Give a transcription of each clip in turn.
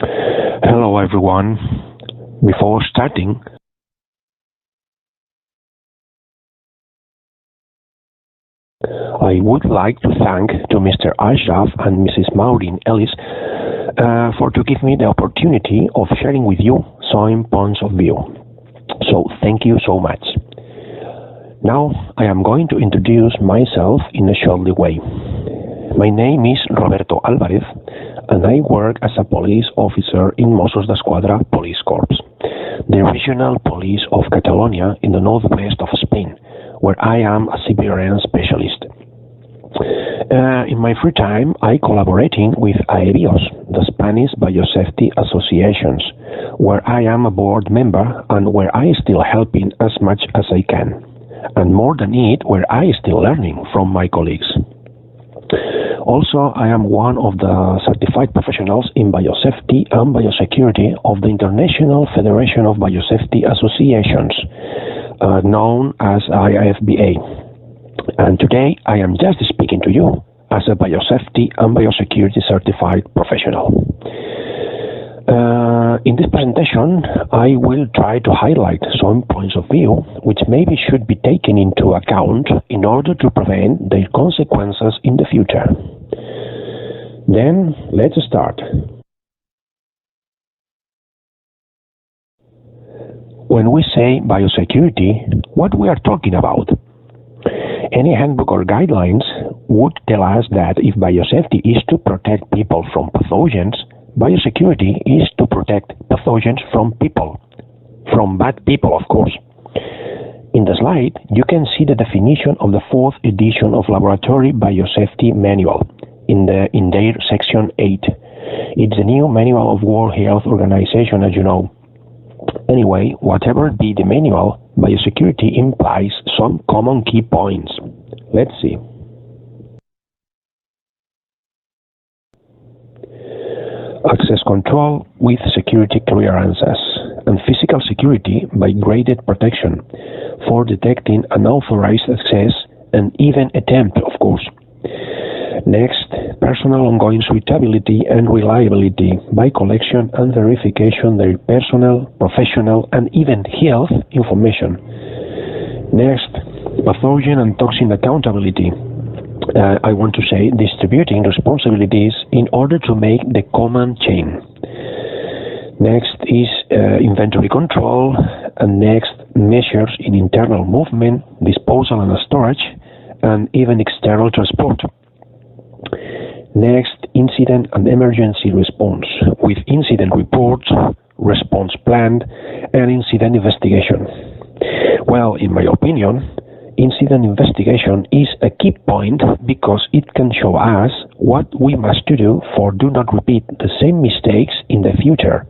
Hello everyone. Before starting, I would like to thank to Mr. Ashraf and Mrs. Maureen Ellis for to give me the opportunity of sharing with you some points of view. So thank you so much. Now I am going to introduce myself in a short way. My name is Roberto Alvarez, and I work as a police officer in Mossos d'Esquadra Police Corps, the regional police of Catalonia in the northwest of Spain, where I am a civilian specialist. In my free time, I collaborating with AEBIOS, the Spanish Biosafety Associations, where I am a board member and where I still helping as much as I can. And more than it, where I still learning from my colleagues. Also, I am one of the certified professionals in Biosafety and Biosecurity of the International Federation of Biosafety Associations, known as IFBA. And today, I am just speaking to you as a Biosafety and Biosecurity certified professional. In this presentation, I will try to highlight some points of view which maybe should be taken into account in order to prevent their consequences in the future. Then, let's start. When we say biosecurity, what we are talking about? Any handbook or guidelines would tell us that if biosafety is to protect people from pathogens, biosecurity is to protect pathogens from people. From bad people, of course. In the slide, you can see the definition of the 4th edition of Laboratory Biosafety Manual in their section 8. It's the new manual of World Health Organization, as you know. Anyway, whatever be the manual, biosecurity implies some common key points. Let's see. Access control with security clearances, and physical security by graded protection for detecting unauthorized access and even attempt, of course. Next, personal ongoing suitability and reliability by collection and verification their personal, professional, and even health information. Next, pathogen and toxin accountability. I want to say distributing responsibilities in order to make the common chain. Next is inventory control, and next measures in internal movement, disposal and storage, and even external transport. Next, incident and emergency response with incident reports, response plan, and incident investigation. Well, in my opinion, incident investigation is a key point because it can show us what we must do for do not repeat the same mistakes in the future.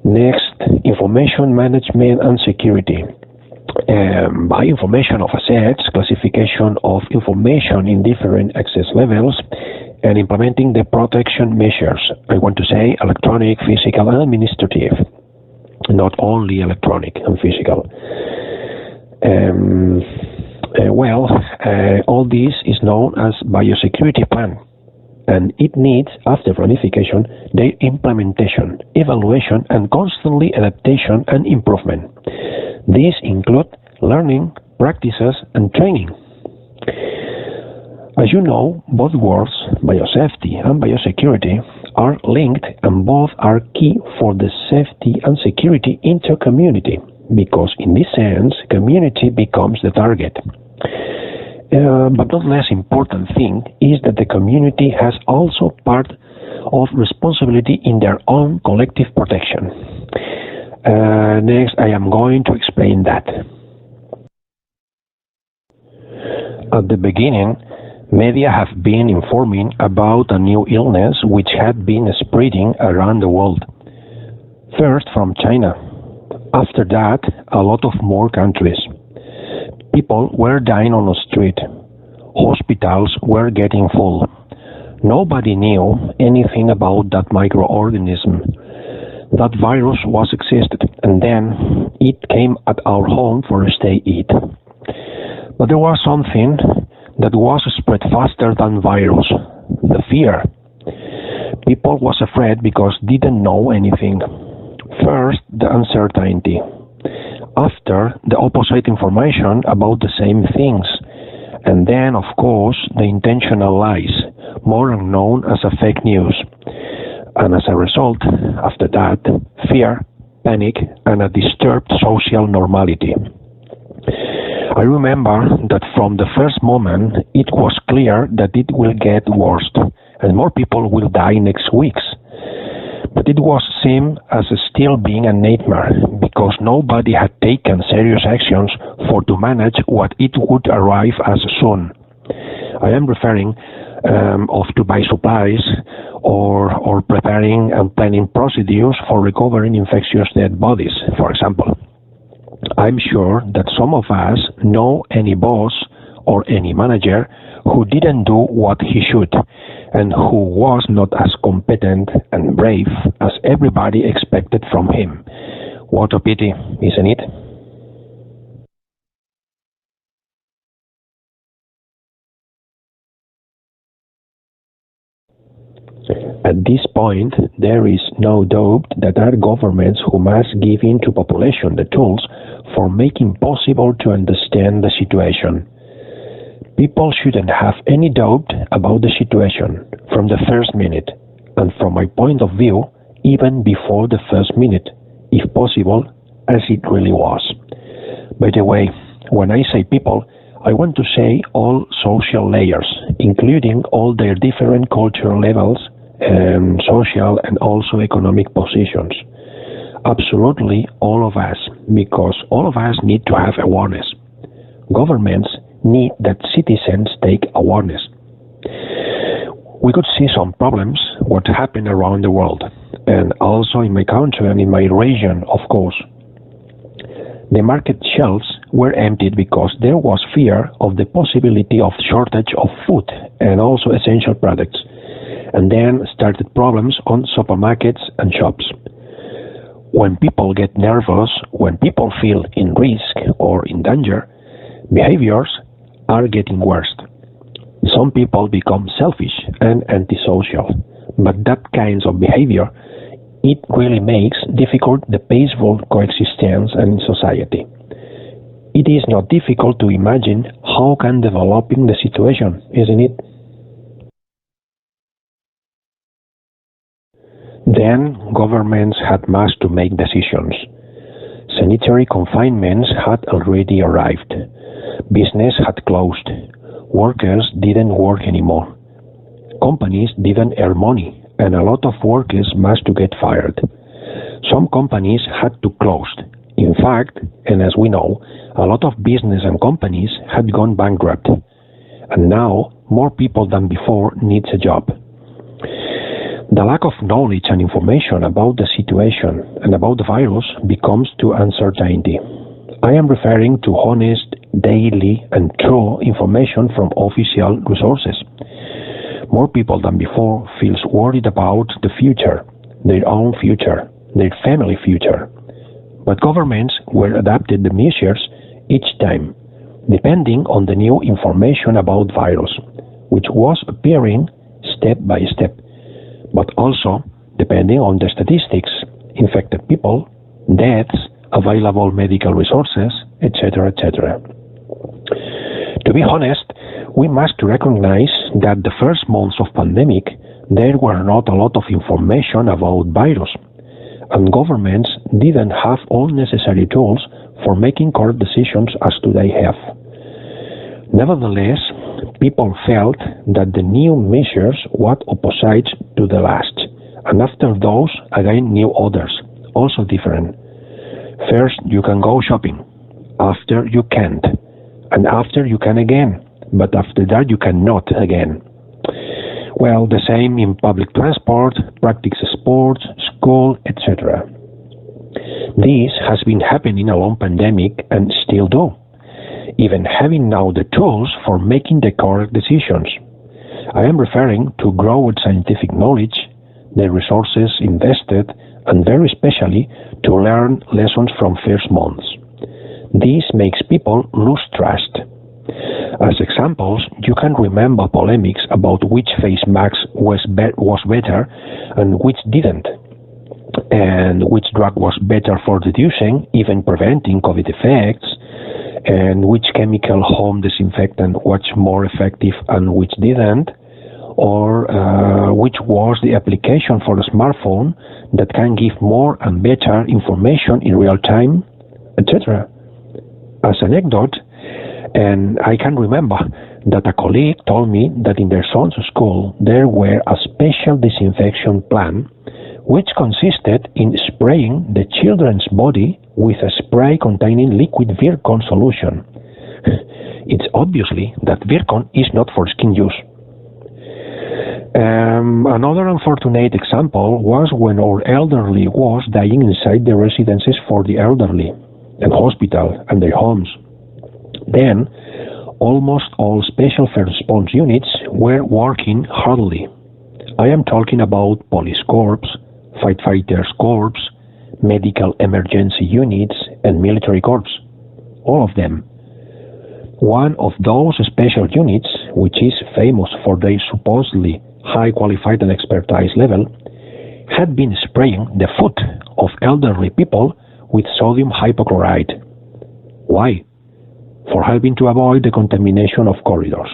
Next, information management and security. By information of assets, classification of information in different access levels, and implementing the protection measures. I want to say electronic, physical, and administrative. Not only electronic and physical. All this is known as biosecurity plan, and it needs, after planification, their implementation, evaluation, and constantly adaptation and improvement. These include learning, practices, and training. As you know, both words, biosafety and biosecurity, are linked and both are key for the safety and security inter-community, because in this sense, community becomes the target. But not less important thing is that the community has also part of responsibility in their own collective protection. Next, I am going to explain that. At the beginning, media have been informing about a new illness which had been spreading around the world. First from China. After that, a lot of more countries. People were dying on the street. Hospitals were getting full. Nobody knew anything about that microorganism. That virus was existed, and then it came at our home for a stay eat. But there was something that was spread faster than virus, the fear. People was afraid because didn't know anything. First, the uncertainty. After, the opposite information about the same things. And then, of course, the intentional lies, more known as a fake news. And as a result, after that, fear, panic, and a disturbed social normality. I remember that from the first moment, it was clear that it will get worse, and more people will die next weeks. But it was seen as still being a nightmare, because nobody had taken serious actions to manage what it would arrive as soon. I am referring to buy supplies or preparing and planning procedures for recovering infectious dead bodies, for example. I'm sure that some of us know any boss or any manager who didn't do what he should and who was not as competent and brave as everybody expected from him. What a pity, isn't it? At this point, there is no doubt that are governments who must give in to population the tools for making possible to understand the situation. People shouldn't have any doubt about the situation from the first minute, and from my point of view, even before the first minute, if possible, as it really was. By the way, when I say people, I want to say all social layers, including all their different cultural levels, social and also economic positions. Absolutely all of us, because all of us need to have awareness. Governments need that citizens take awareness. We could see some problems, what happened around the world, and also in my country and in my region, of course. The market shelves were emptied because there was fear of the possibility of shortage of food and also essential products. And then started problems on supermarkets and shops. When people get nervous, when people feel in risk or in danger, behaviors are getting worse. Some people become selfish and antisocial, but that kind of behavior, it really makes difficult the peaceful coexistence in society. It is not difficult to imagine how can developing the situation, isn't it? Then governments had must to make decisions. Sanitary confinements had already arrived. Business had closed. Workers didn't work anymore. Companies didn't earn money, and a lot of workers must to get fired. Some companies had to close. In fact, and as we know, a lot of business and companies had gone bankrupt. And now, more people than before needs a job. The lack of knowledge and information about the situation and about the virus becomes to uncertainty. I am referring to honest, daily, and true information from official resources. More people than before feels worried about the future, their own future, their family future. But governments were adapted the measures each time, depending on the new information about virus, which was appearing step by step, but also depending on the statistics, infected people, deaths, available medical resources, etc., etc. To be honest, we must recognize that the first months of pandemic, there were not a lot of information about virus, and governments didn't have all necessary tools for making correct decisions as today have. Nevertheless, people felt that the new measures were opposite to the last, and after those, again new others, also different. First, you can go shopping. After, you can't. And after, you can again. But after that, you cannot again. Well, the same in public transport, practice sports, school, etc. This has been happening a long pandemic and still do. Even having now the tools for making the correct decisions. I am referring to growth scientific knowledge, the resources invested, and very especially to learn lessons from first months. This makes people lose trust. As examples, you can remember polemics about which face mask was better and which didn't, and which drug was better for reducing, even preventing COVID effects, and which chemical home disinfectant was more effective and which didn't, or which was the application for a smartphone that can give more and better information in real time, etc. As an anecdote, and I can remember that a colleague told me that in their son's school there were a special disinfection plan which consisted in spraying the children's body with a spray containing liquid Virkon solution. It's obviously that Virkon is not for skin use. Another unfortunate example was when our elderly was dying inside the residences for the elderly, and hospital, and their homes. Then, almost all special response units were working hardly. I am talking about police corps, firefighters corps, medical emergency units, and military corps. All of them. One of those special units, which is famous for their supposedly high qualified and expertise level, had been spraying the foot of elderly people with sodium hypochlorite. Why? For helping to avoid the contamination of corridors.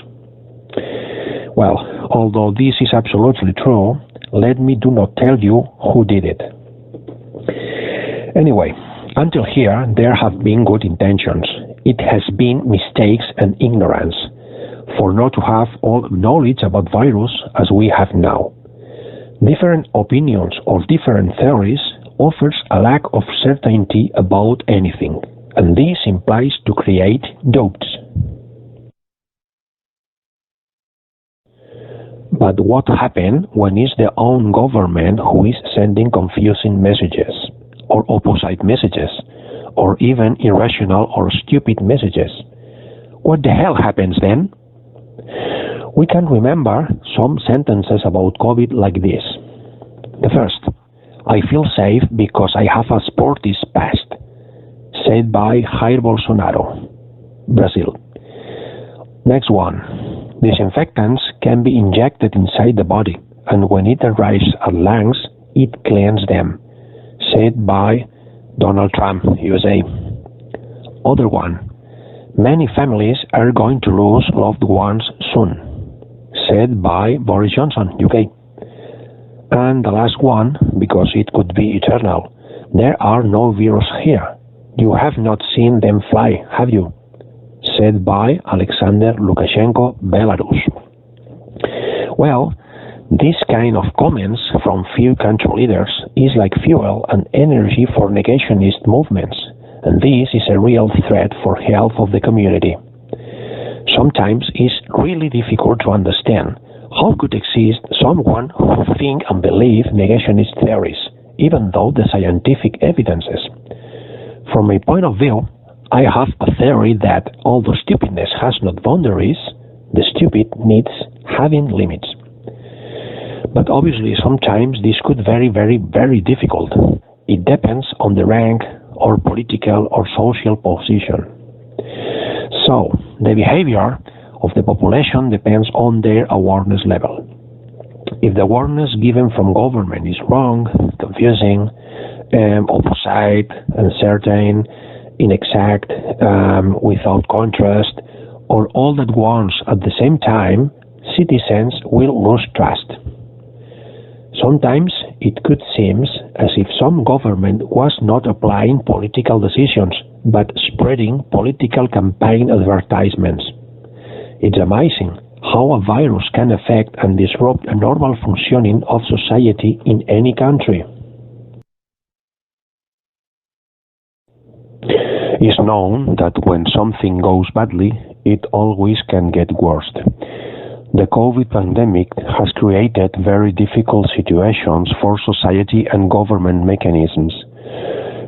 Well, although this is absolutely true, let me do not tell you who did it. Anyway, until here there have been good intentions. It has been mistakes and ignorance, for not to have all knowledge about virus as we have now. Different opinions or different theories offers a lack of certainty about anything, and this implies to create doubts. But what happens when it's the own government who is sending confusing messages, or opposite messages, or even irrational or stupid messages? What the hell happens then? We can remember some sentences about COVID like this. The first, I feel safe because I have a sportive past, said by Jair Bolsonaro, Brazil. Next one, disinfectants can be injected inside the body, and when it arrives at lungs, it cleans them, said by Donald Trump, USA. Other one, many families are going to lose loved ones soon, said by Boris Johnson, UK. And the last one, because it could be eternal, there are no virus here. You have not seen them fly, have you? Said by Alexander Lukashenko, Belarus. Well, this kind of comments from few country leaders is like fuel and energy for negationist movements, and this is a real threat for health of the community. Sometimes it's really difficult to understand how could exist someone who think and believe negationist theories, even though the scientific evidences. From my point of view, I have a theory that although stupidness has not boundaries, the stupid needs having limits. But obviously sometimes this could be very difficult. It depends on the rank or political or social position. So, the behavior of the population depends on their awareness level. If the awareness given from government is wrong, confusing, opposite, uncertain, inexact, without contrast, or all at once at the same time, citizens will lose trust. Sometimes it could seem as if some government was not applying political decisions, but spreading political campaign advertisements. It's amazing how a virus can affect and disrupt a normal functioning of society in any country. It's known that when something goes badly, it always can get worse. The COVID pandemic has created very difficult situations for society and government mechanisms.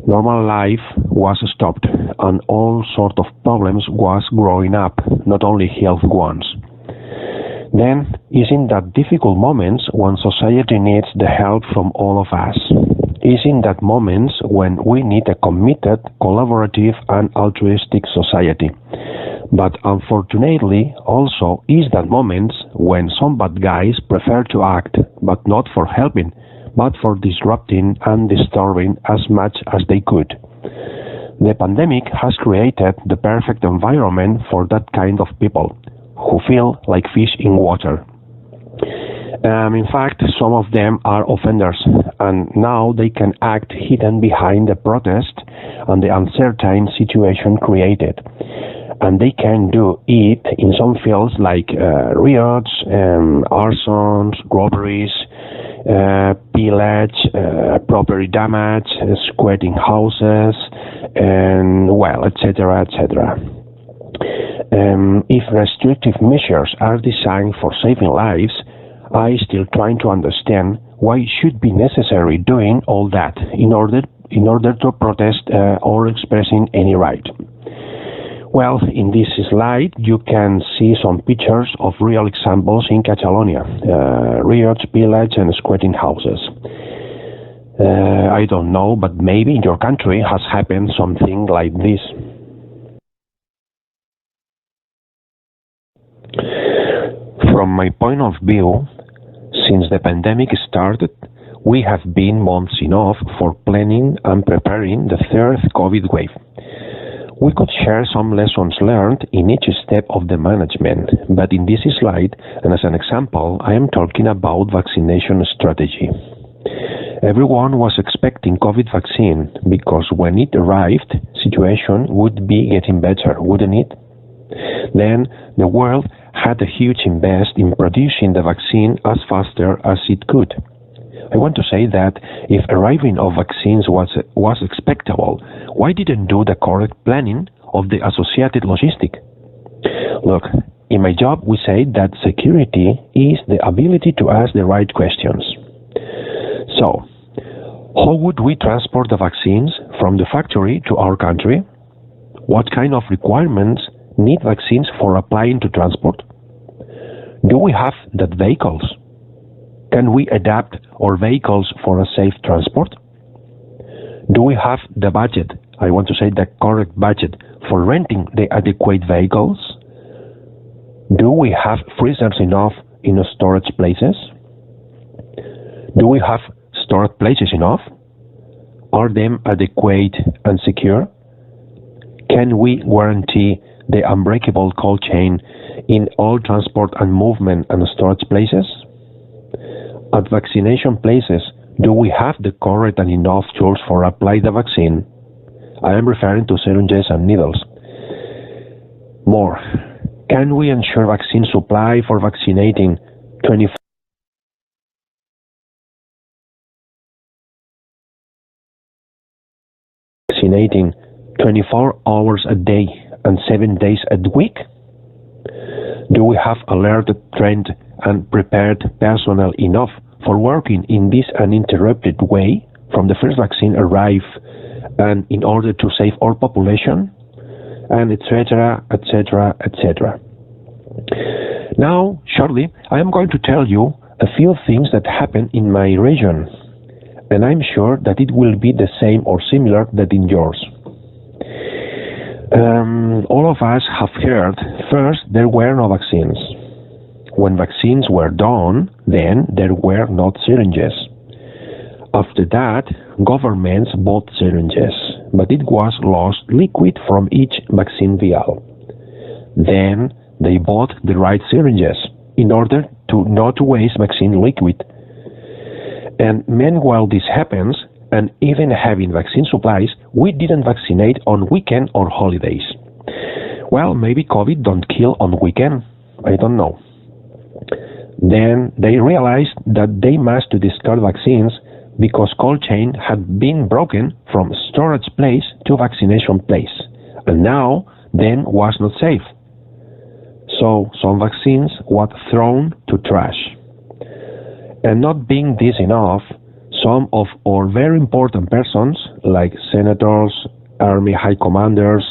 Normal life was stopped and all sorts of problems was growing up, not only health ones. Then, it's in that difficult moments when society needs the help from all of us. It's in that moments when we need a committed, collaborative and altruistic society. But unfortunately, also is that moments when some bad guys prefer to act, but not for helping, but for disrupting and disturbing as much as they could. The pandemic has created the perfect environment for that kind of people, who feel like fish in water. In fact, some of them are offenders, and now they can act hidden behind the protest and the uncertain situation created. And they can do it in some fields like riots, arsons, robberies, pillage, property damage, squatting houses, and well, etc., etc. If restrictive measures are designed for saving lives, I still trying to understand why it should be necessary doing all that in order to protest or expressing any right. Well, in this slide you can see some pictures of real examples in Catalonia, riots, pillage and squatting houses. I don't know, but maybe in your country has happened something like this. From my point of view, since the pandemic started, we have been months enough for planning and preparing the third COVID wave. We could share some lessons learned in each step of the management, but in this slide, and as an example, I am talking about vaccination strategy. Everyone was expecting COVID vaccine because when it arrived, situation would be getting better, wouldn't it? Then the world had a huge invest in producing the vaccine as faster as it could. I want to say that if arriving of vaccines was expectable, why didn't do the correct planning of the associated logistic? Look, in my job we say that security is the ability to ask the right questions. So, how would we transport the vaccines from the factory to our country? What kind of requirements need vaccines for applying to transport? Do we have that vehicles? Can we adapt our vehicles for a safe transport? Do we have the budget, I want to say the correct budget, for renting the adequate vehicles? Do we have freezers enough in storage places? Do we have storage places enough? Are them adequate and secure? Can we guarantee the unbreakable cold chain in all transport and movement and storage places? At vaccination places, do we have the correct and enough tools for apply the vaccine? I am referring to syringes and needles. More, can we ensure vaccine supply for vaccinating 24 hours a day and 7 days a week? Do we have alerted, trained and prepared personnel enough for working in this uninterrupted way from the first vaccine arrive and in order to save our population? And etc., etc., etc. Now, shortly, I am going to tell you a few things that happen in my region, and I'm sure that it will be the same or similar that in yours. All of us have heard, first, there were no vaccines. When vaccines were done, then there were not syringes. After that, governments bought syringes, but it was lost liquid from each vaccine vial. Then they bought the right syringes in order to not waste vaccine liquid. And meanwhile this happens, and even having vaccine supplies, we didn't vaccinate on weekend or holidays. Well, maybe COVID don't kill on weekend, I don't know. Then they realized that they must to discard vaccines because cold chain had been broken from storage place to vaccination place, and now then was not safe. So some vaccines were thrown to trash. And not being this enough, some of our very important persons, like senators, army high commanders,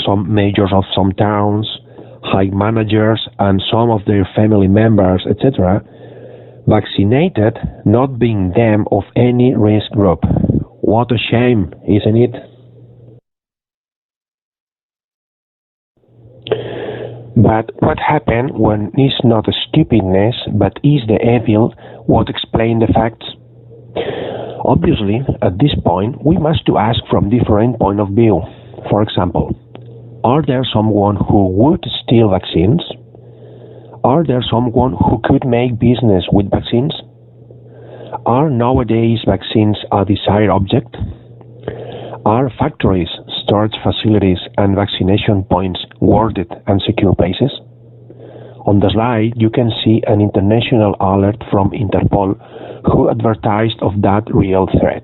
some majors of some towns, high managers, and some of their family members, etc., vaccinated not being them of any risk group. What a shame, isn't it? But what happened when it's not a stupidness, but is the evil what explain the facts? Obviously, at this point, we must to ask from different point of view. For example, are there someone who would steal vaccines? Are there someone who could make business with vaccines? Are nowadays vaccines a desired object? Are factories, storage facilities, and vaccination points guarded and secure places? On the slide, you can see an international alert from Interpol who advertised of that real threat.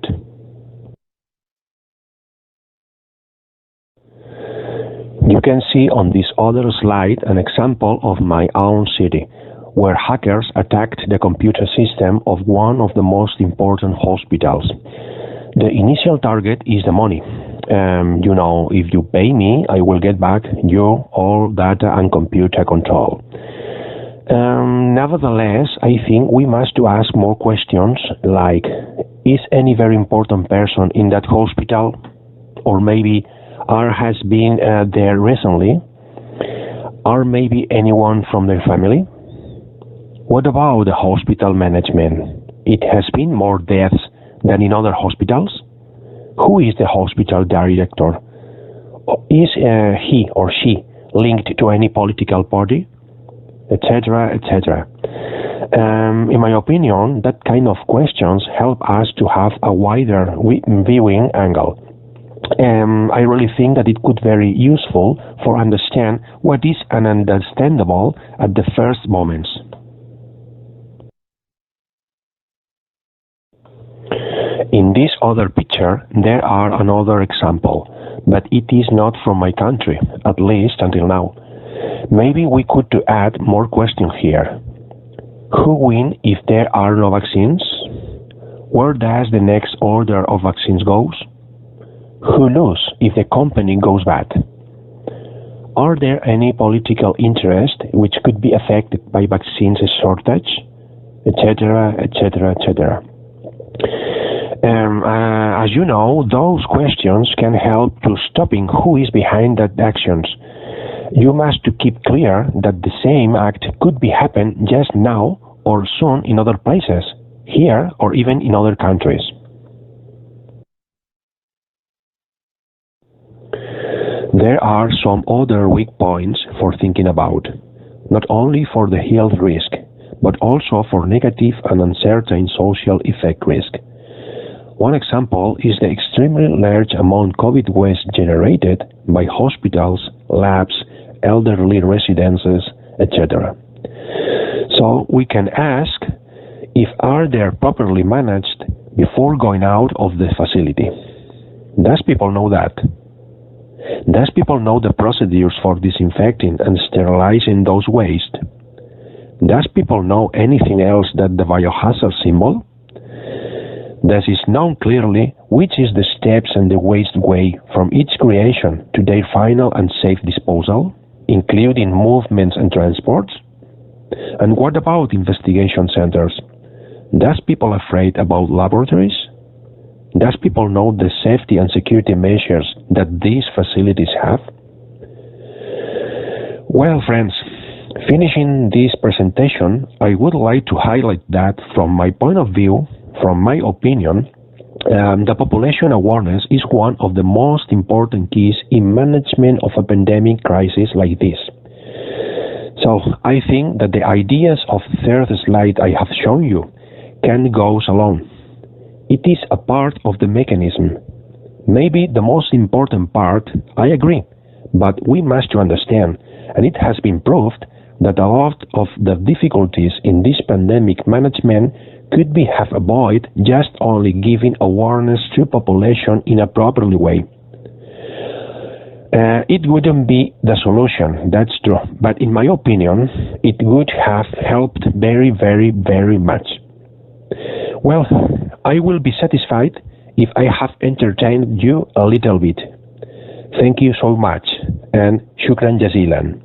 You can see on this other slide an example of my own city, where hackers attacked the computer system of one of the most important hospitals. The initial target is the money. If you pay me, I will get back your all data and computer control. Nevertheless, I think we must to ask more questions like, is any very important person in that hospital? Or maybe has been there recently? Or maybe anyone from their family? What about the hospital management? It has been more deaths than in other hospitals? Who is the hospital director? Is he or she linked to any political party? Etc., etc. In my opinion, that kind of questions help us to have a wider viewing angle. I really think that it could be very useful for understand what is ununderstandable at the first moments. In this other picture, there are another example, but it is not from my country, at least until now. Maybe we could to add more questions here. Who win if there are no vaccines? Where does the next order of vaccines goes? Who lose if the company goes bad? Are there any political interests which could be affected by vaccines shortage? Etc., etc., etc. As you know, those questions can help to stopping who is behind that actions. You must to keep clear that the same act could be happen just now or soon in other places, here or even in other countries. There are some other weak points for thinking about, not only for the health risk, but also for negative and uncertain social effect risk. One example is the extremely large amount COVID waste generated by hospitals, labs, elderly residences, etc. So we can ask if are they properly managed before going out of the facility. Does people know that? Does people know the procedures for disinfecting and sterilizing those waste? Does people know anything else than the biohazard symbol? Does it known clearly which is the steps and the waste way from each creation to their final and safe disposal, including movements and transports? And what about investigation centers? Does people afraid about laboratories? Does people know the safety and security measures that these facilities have? Well, friends, finishing this presentation, I would like to highlight that from my point of view, from my opinion, the population awareness is one of the most important keys in management of a pandemic crisis like this. So I think that the ideas of the third slide I have shown you can go alone. It is a part of the mechanism. Maybe the most important part, I agree, but we must understand, and it has been proved, that a lot of the difficulties in this pandemic management could be have avoided just only giving awareness to population in a properly way. It wouldn't be the solution, that's true, but in my opinion, it would have helped very, very, very much. Well, I will be satisfied if I have entertained you a little bit. Thank you so much, and shukran jazilan.